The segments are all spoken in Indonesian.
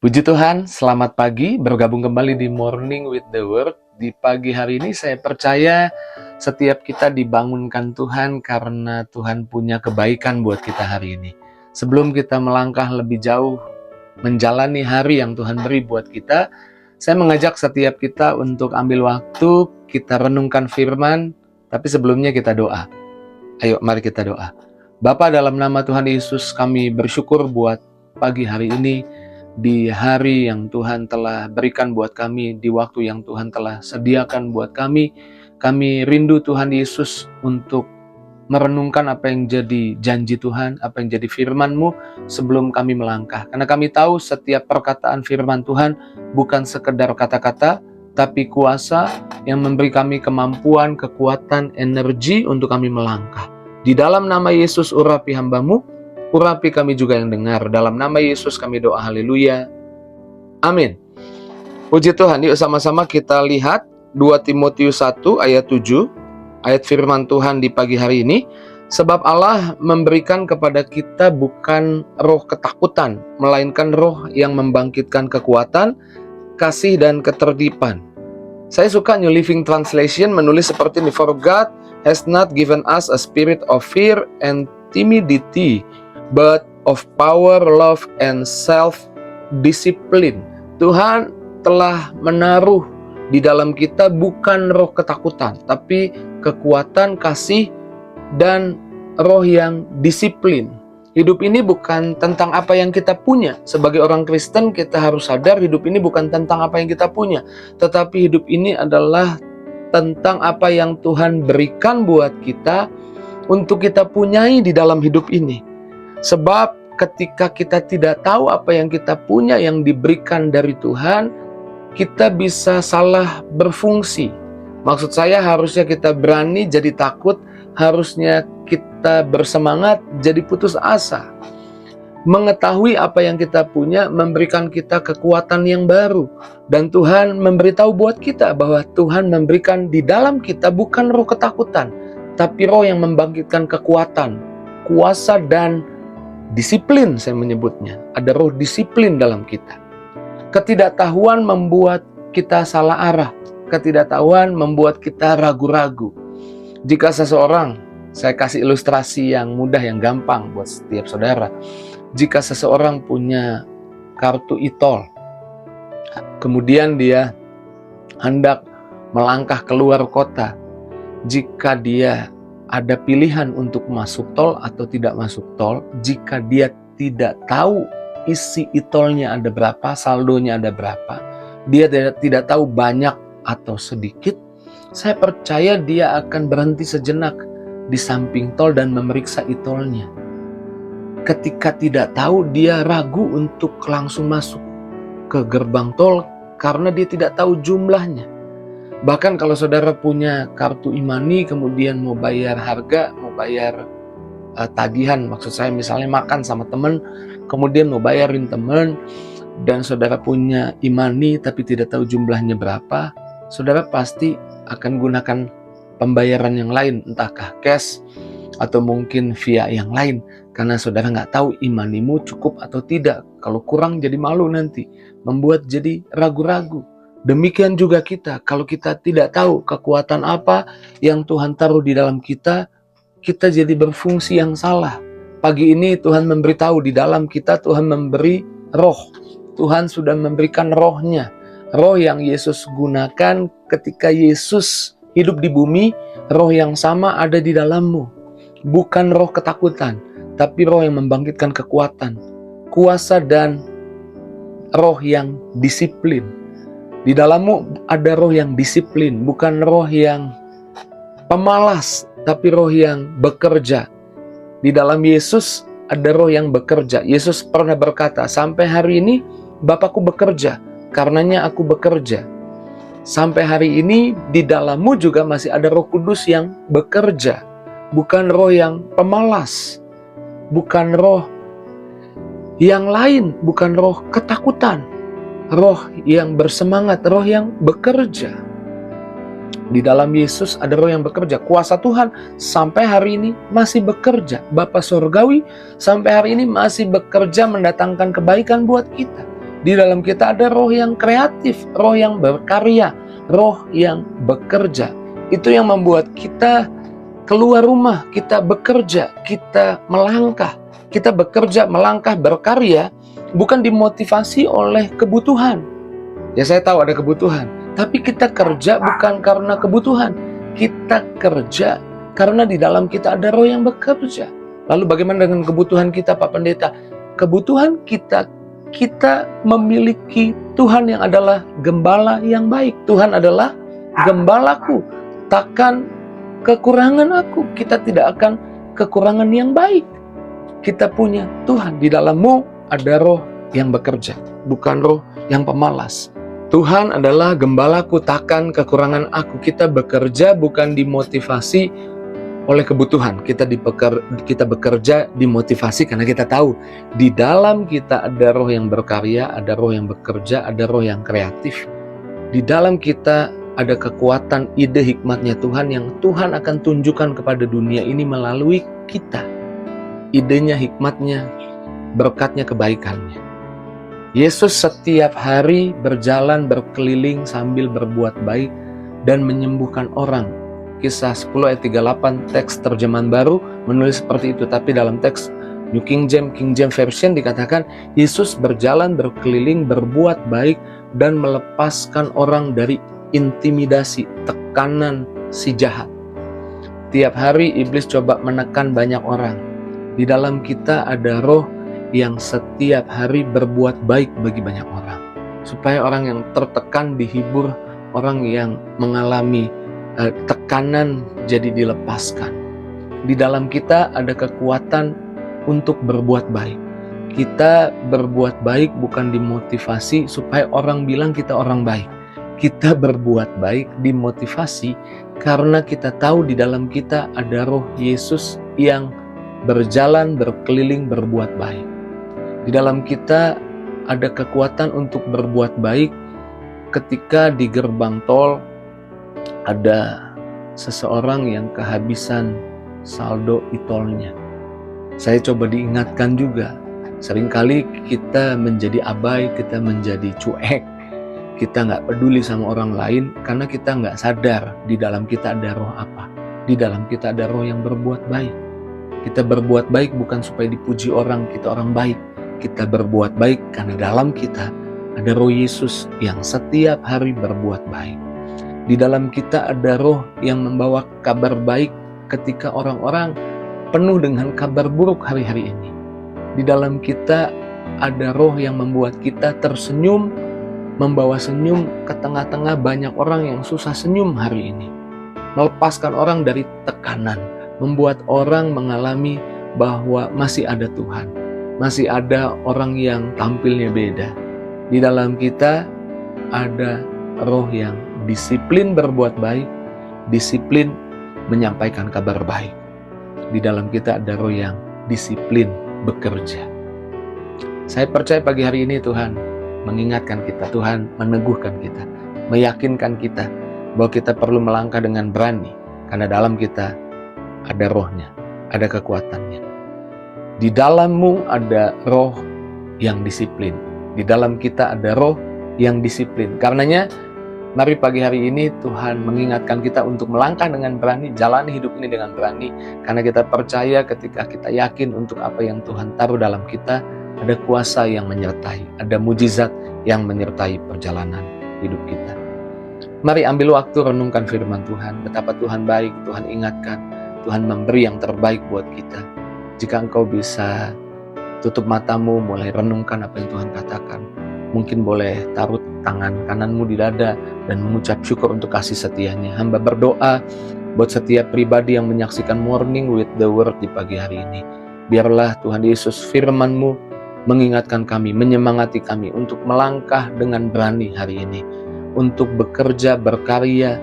Puji Tuhan, selamat pagi, bergabung kembali di Morning with the Word. Di pagi hari ini saya percaya setiap kita dibangunkan Tuhan karena Tuhan punya kebaikan buat kita hari ini. Sebelum kita melangkah lebih jauh menjalani hari yang Tuhan beri buat kita, saya mengajak setiap kita untuk ambil waktu, kita renungkan firman, tapi sebelumnya kita doa. Ayo, mari kita doa. Bapa, dalam nama Tuhan Yesus, kami bersyukur buat pagi hari ini, di hari yang Tuhan telah berikan buat kami, di waktu yang Tuhan telah sediakan buat kami. Kami rindu Tuhan Yesus untuk merenungkan apa yang jadi janji Tuhan, apa yang jadi firman-Mu sebelum kami melangkah. Karena kami tahu setiap perkataan firman Tuhan bukan sekedar kata-kata, tapi kuasa yang memberi kami kemampuan, kekuatan, energi untuk kami melangkah. Di dalam nama Yesus urapi hamba-Mu, urapi kami juga yang dengar. Dalam nama Yesus kami doa, haleluya. Amin. Puji Tuhan, yuk sama-sama kita lihat 2 Timotius 1 ayat 7, ayat firman Tuhan di pagi hari ini. Sebab Allah memberikan kepada kita bukan roh ketakutan, melainkan roh yang membangkitkan kekuatan, kasih dan ketertiban. Saya suka New Living Translation menulis seperti ini, For God has not given us a spirit of fear and timidity, but of power, love, and self-discipline. Tuhan telah menaruh di dalam kita bukan roh ketakutan, tapi kekuatan, kasih, dan roh yang disiplin. Hidup ini bukan tentang apa yang kita punya. Sebagai orang Kristen, kita harus sadar hidup ini bukan tentang apa yang kita punya, tetapi hidup ini adalah tentang apa yang Tuhan berikan buat kita untuk kita punyai di dalam hidup ini. Sebab ketika kita tidak tahu apa yang kita punya yang diberikan dari Tuhan, kita bisa salah berfungsi. Maksud saya harusnya kita berani jadi takut, harusnya kita bersemangat jadi putus asa. Mengetahui apa yang kita punya memberikan kita kekuatan yang baru. Dan Tuhan memberitahu buat kita bahwa Tuhan memberikan di dalam kita bukan roh ketakutan, tapi roh yang membangkitkan kekuatan, kuasa dan disiplin. Saya menyebutnya, ada roh disiplin dalam kita. Ketidaktahuan membuat kita salah arah. Ketidaktahuan membuat kita ragu-ragu. Jika seseorang, saya kasih ilustrasi yang mudah, yang gampang buat setiap saudara. Jika seseorang punya kartu e-tol, kemudian dia hendak melangkah keluar kota, jika dia ada pilihan untuk masuk tol atau tidak masuk tol, jika dia tidak tahu isi e-tolnya ada berapa, saldonya ada berapa, dia tidak tahu banyak atau sedikit, saya percaya dia akan berhenti sejenak di samping tol dan memeriksa e-tolnya. Ketika tidak tahu, dia ragu untuk langsung masuk ke gerbang tol karena dia tidak tahu jumlahnya. Bahkan kalau saudara punya kartu e-money, kemudian mau bayar harga, mau bayar tagihan, maksud saya misalnya makan sama teman, kemudian mau bayarin teman, dan saudara punya e-money tapi tidak tahu jumlahnya berapa, saudara pasti akan gunakan pembayaran yang lain, entahkah cash atau mungkin via yang lain, karena saudara nggak tahu e-money-mu cukup atau tidak. Kalau kurang jadi malu nanti, membuat jadi ragu-ragu. Demikian juga kita, kalau kita tidak tahu kekuatan apa yang Tuhan taruh di dalam kita, kita jadi berfungsi yang salah. Pagi ini Tuhan memberitahu di dalam kita, Tuhan memberi roh. Tuhan sudah memberikan rohnya. Roh yang Yesus gunakan ketika Yesus hidup di bumi, roh yang sama ada di dalammu. Bukan roh ketakutan, tapi roh yang membangkitkan kekuatan, kuasa dan roh yang disiplin. Di dalammu ada roh yang disiplin, bukan roh yang pemalas, tapi roh yang bekerja. Di dalam Yesus ada roh yang bekerja. Yesus pernah berkata, sampai hari ini Bapakku bekerja, karenanya aku bekerja. Sampai hari ini di dalammu juga masih ada Roh Kudus yang bekerja. Bukan roh yang pemalas, bukan roh yang lain, bukan roh ketakutan. Roh yang bersemangat, roh yang bekerja. Di dalam Yesus ada roh yang bekerja. Kuasa Tuhan sampai hari ini masih bekerja. Bapa Surgawi sampai hari ini masih bekerja mendatangkan kebaikan buat kita. Di dalam kita ada roh yang kreatif, roh yang berkarya, roh yang bekerja. Itu yang membuat kita keluar rumah, kita bekerja, kita melangkah. Kita bekerja, melangkah, berkarya, bukan dimotivasi oleh kebutuhan. Ya, saya tahu ada kebutuhan, tapi kita kerja bukan karena kebutuhan. Kita kerja karena di dalam kita ada roh yang bekerja. Lalu bagaimana dengan kebutuhan kita, Pak Pendeta? Kebutuhan kita memiliki Tuhan yang adalah gembala yang baik. Tuhan adalah gembalaku, takkan kekurangan aku. Kita tidak akan kekurangan yang baik. Kita punya Tuhan. Di dalammu ada roh yang bekerja, bukan roh yang pemalas. Tuhan adalah gembalaku, takkan kekurangan aku. Kita bekerja bukan dimotivasi oleh kebutuhan. Kita bekerja dimotivasi karena kita tahu di dalam kita ada roh yang berkarya, ada roh yang bekerja, ada roh yang kreatif. Di dalam kita ada kekuatan ide hikmatnya Tuhan yang Tuhan akan tunjukkan kepada dunia ini melalui kita. Idenya, hikmatnya, berkatnya, kebaikannya. Yesus setiap hari berjalan berkeliling sambil berbuat baik dan menyembuhkan orang. Kisah 10 ayat 38 teks terjemahan baru menulis seperti itu. Tapi dalam teks New King James Version dikatakan Yesus berjalan berkeliling berbuat baik dan melepaskan orang dari intimidasi, tekanan si jahat. Tiap hari iblis coba menekan banyak orang. Di dalam kita ada roh yang setiap hari berbuat baik bagi banyak orang. Supaya orang yang tertekan dihibur, orang yang mengalami tekanan jadi dilepaskan. Di dalam kita ada kekuatan untuk berbuat baik. Kita berbuat baik bukan dimotivasi supaya orang bilang kita orang baik. Kita berbuat baik dimotivasi karena kita tahu di dalam kita ada roh Yesus yang berjalan berkeliling berbuat baik. Di dalam kita ada kekuatan untuk berbuat baik ketika di gerbang tol ada seseorang yang kehabisan saldo e-tolnya. Saya coba diingatkan juga, seringkali kita menjadi abai, kita menjadi cuek, kita nggak peduli sama orang lain karena kita nggak sadar di dalam kita ada roh apa. Di dalam kita ada roh yang berbuat baik. Kita berbuat baik bukan supaya dipuji orang, kita orang baik. Kita berbuat baik karena dalam kita ada roh Yesus yang setiap hari berbuat baik. Di dalam kita ada roh yang membawa kabar baik ketika orang-orang penuh dengan kabar buruk hari-hari ini. Di dalam kita ada roh yang membuat kita tersenyum, membawa senyum ke tengah-tengah banyak orang yang susah senyum hari ini. Melepaskan orang dari tekanan, membuat orang mengalami bahwa masih ada Tuhan. Masih ada orang yang tampilnya beda. Di dalam kita ada roh yang disiplin berbuat baik, disiplin menyampaikan kabar baik. Di dalam kita ada roh yang disiplin bekerja. Saya percaya pagi hari ini Tuhan mengingatkan kita, Tuhan meneguhkan kita, meyakinkan kita bahwa kita perlu melangkah dengan berani karena dalam kita ada rohnya, ada kekuatannya. Di dalammu ada roh yang disiplin. Di dalam kita ada roh yang disiplin. Karenanya, mari pagi hari ini Tuhan mengingatkan kita untuk melangkah dengan berani, jalani hidup ini dengan berani. Karena kita percaya ketika kita yakin untuk apa yang Tuhan taruh dalam kita, ada kuasa yang menyertai, ada mujizat yang menyertai perjalanan hidup kita. Mari ambil waktu renungkan firman Tuhan, betapa Tuhan baik, Tuhan ingatkan, Tuhan memberi yang terbaik buat kita. Jika engkau bisa tutup matamu, mulai renungkan apa yang Tuhan katakan. Mungkin boleh taruh tangan kananmu di dada dan mengucap syukur untuk kasih setianya. Hamba berdoa buat setiap pribadi yang menyaksikan Morning with the Word di pagi hari ini. Biarlah Tuhan Yesus firman-Mu mengingatkan kami, menyemangati kami untuk melangkah dengan berani hari ini. Untuk bekerja, berkarya,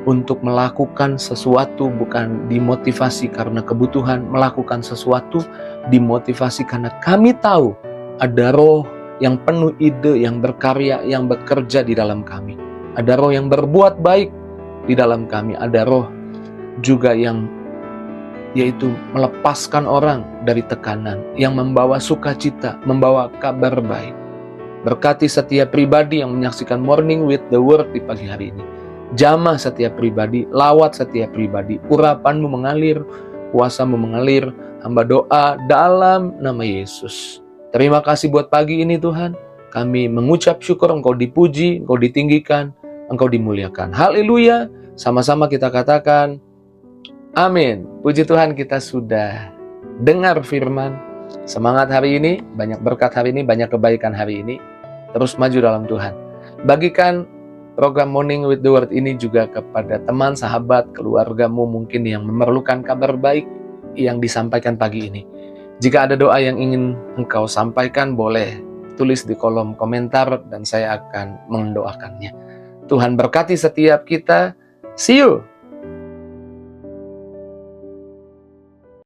untuk melakukan sesuatu bukan dimotivasi karena kebutuhan, melakukan sesuatu dimotivasi karena kami tahu ada roh yang penuh ide, yang berkarya, yang bekerja di dalam kami. Ada roh yang berbuat baik Di dalam kami ada roh juga yang yaitu melepaskan orang dari tekanan, yang membawa sukacita, membawa kabar baik. Berkati setiap pribadi yang menyaksikan Morning with the Word di pagi hari ini. Jamah setiap pribadi, lawat setiap pribadi, urapanmu mengalir, kuasamu mengalir. Hamba doa dalam nama Yesus. Terima kasih buat pagi ini Tuhan. Kami mengucap syukur Engkau dipuji, Engkau ditinggikan, Engkau dimuliakan. Haleluya. Sama-sama kita katakan, amin. Puji Tuhan, kita sudah dengar firman. Semangat hari ini, banyak berkat hari ini, banyak kebaikan hari ini. Terus maju dalam Tuhan. Bagikan program Morning with the Word ini juga kepada teman, sahabat, keluargamu mungkin yang memerlukan kabar baik yang disampaikan pagi ini. Jika ada doa yang ingin engkau sampaikan, boleh tulis di kolom komentar dan saya akan mendoakannya. Tuhan berkati setiap kita. See you